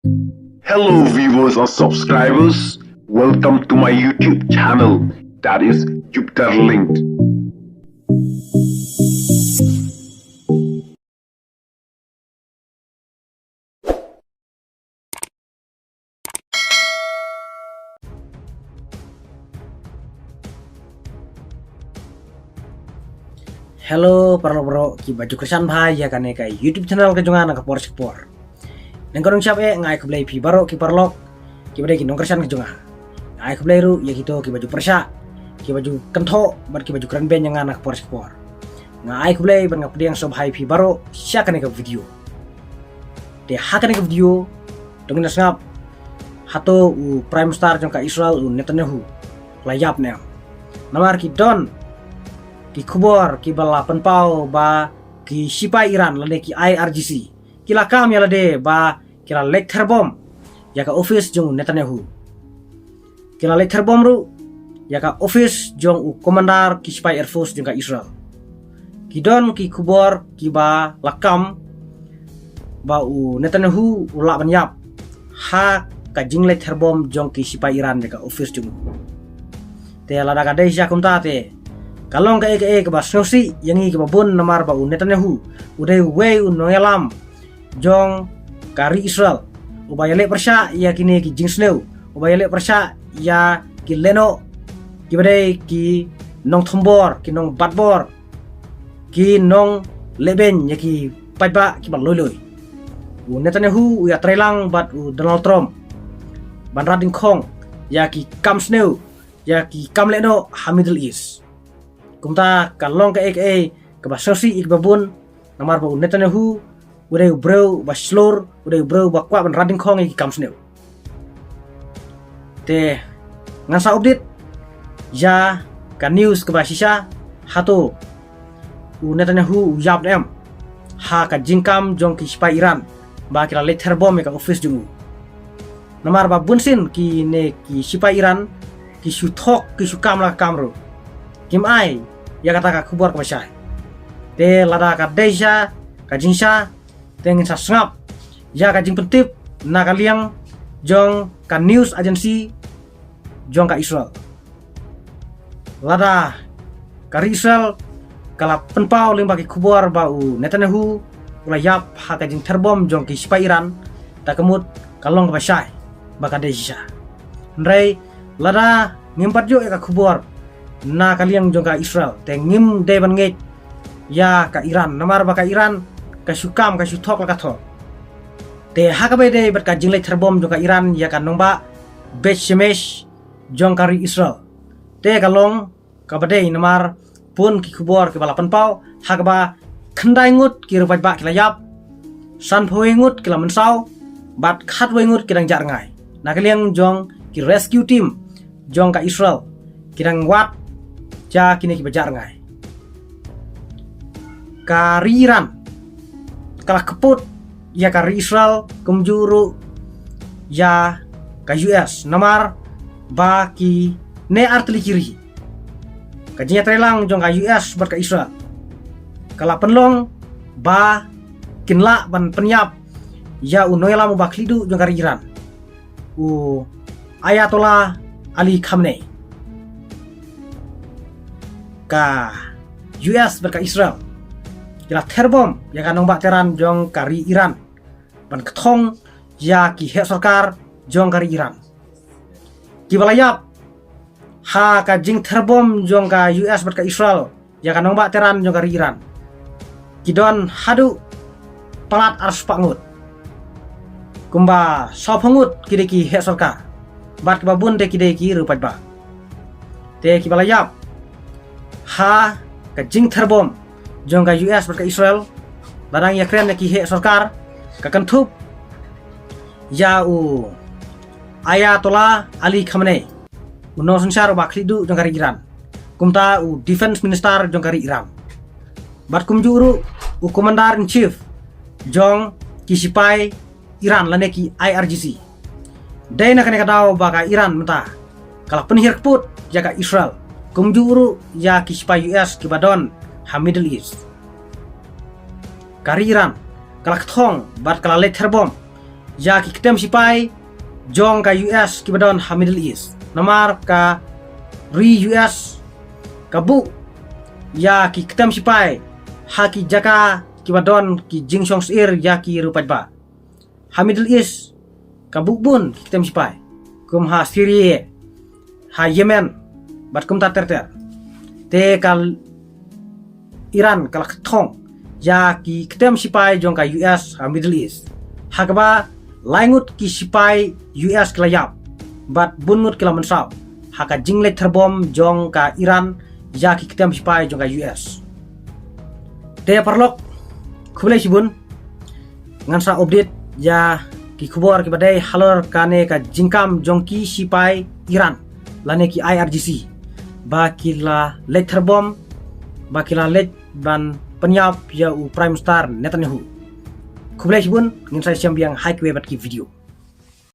Hello, viewers or subscribers. Welcome to my YouTube channel, that is Jupiter Linked. Hello para bro, ki baju kersan bhai ya kan ka YouTube channel ka junga ka por sekpor. Nang korong siap ngai ka blai pi baro ki parlok ki bade ki nong kersan ka junga. Ngai ka blai ru ya gitu ki baju persya, ki baju kentho bat ki baju keren ben yang anak por sekpor. Ngai ka blai ban ngap diang sob hai pi baro sya kan ka video. De ha kan ka video dong na snap hato u prime star jong ka Israel u Netanyahu layap ne. Namar ki don ki kubor ki bala penpau ba ki sipai Iran lade ki IRGC kila kam ya lade ba kila lecture bomb ya ka office jong Netanyahu kila lecture bomb ru ya ka office jong u komandar ki sipai Air Force jong ka Israel ki don ki kubor ki ba lakam ba u Netanyahu ula banyap ha ka jing lecture bomb jong ki sipai Iran ya ka office jong te lada ka dai sya kumta te kalong ka eke ba snosi yang i ka bun namar ba Netanyahu udai we noelam jong kari Israel ubayale persya ya kini ki jingsneu ubayale persya ya ki leno ki badai ki nong thombor ki nong batbor ki nong leben ya ki paiba ki ba loiloi Netanyahu ya trelang bat Donald Trump ban rading khong ya ki kamsneu ya ki kamleno ha Middle East kumta kalong ka ke basosi ik babun namar ba Netanyahu udah bro ba slur udah bro ba kwa ban rading khong ik kamsneu te ngasa update ya ka news ke basisa hato Netanyahu yap dem ha ka jingkam jong ki spai Iran ba kira letter bomb ka office jungu namar ba bunsin ki ne ki spai Iran ki suthok ki sukam la kamro kim ai ya kata ka kubur ka basai te lada ka deja ka jinsha tengin sa sngap ya ka jing pentip na ka liang jong ka news agency jong ka Israel lada ka Israel kala penpau ling bagi kubur bau Netanyahu ula yap ha ka jing terbom jong ki sipai Iran ta kemut kalong ka basai baka deja ndrai lada ngimpat jo ka kubur na kaliang jong ka Israel te ngim deban ngej ya ka Iran namar ba ka Iran ka sukam ka suthok la ka tho te ha ka bede bat ka jinglai terbom jong ka Iran ya ka nongba bet shemesh jong kari Israel te kalong ka bade namar pun ki kubor ke balapan pau ha ka ba khandai ngut ki rupai ba kilayap san phoi ngut kila mensau bat khat wei ngut kidang jar ngai na kaliang jong ki rescue team jong ka Israel kidang wat ja kini ki bajar ngai kari Iran kala keput ya kari Israel kumjuru ya ka US namar ba ki ne artili kiri kajinya trelang jong ka US ber ka Israel kala penlong ba kinla ban penyap ya unoela mo baklidu jong kari Iran Ayatollah Ali Khamenei ka US berka Israel kila terbom ya kanong bakteran jong kari Iran ban ketong ya ki he sarkar jong kari Iran ki balayap ha ka jing terbom jong ka US berka Israel ya kanong bakteran jong kari Iran ki don hadu palat ars pangut kumba sopangut kide ki he sarkar bat babun de kide ki rupat ba te ki balayap ha ka jing terbom jong ka US berka Israel barang ya kren ki he sarkar ka kantup ya Ayatollah Ali Khamenei uno sensar baklidu jong kari Iran kumta defense minister jong kari Iran bat kumjuru commander in chief jong ki sipai Iran lane ki IRGC dai na kane kadao baka Iran menta kala penhir keput jaga Israel kumjuru ya ki sipai US ki badon ha Middle East kari Iran kala kthong bat kala le terbom ya ki ketem sipai jong ka US ki badon ha Middle East namar ka US ka bu ya ki ketem sipai ha ki jaka ki badon ki jingsong sir ya ki rupat ba ha Middle East ka bu bun ki ketem sipai kum ha Syria ha Yemen bat kum ta ter te kal Iran kal thong ya ki ketem sipai jong ka US ha Middle East hakba laingut ki sipai US kelayap bat bungut kila mensau haka jingle terbom jong ka Iran ya ki ketem sipai jong ka US te parlok khulai sibun ngan sa update ya ki khubor ki badai halor kane ka jingkam jong ki sipai Iran lane ki IRGC ba kila let terbom ba kila let ban penyap ya u Prime Star Netanyahu Kublai sibun ngin saya siam biang high bat ki video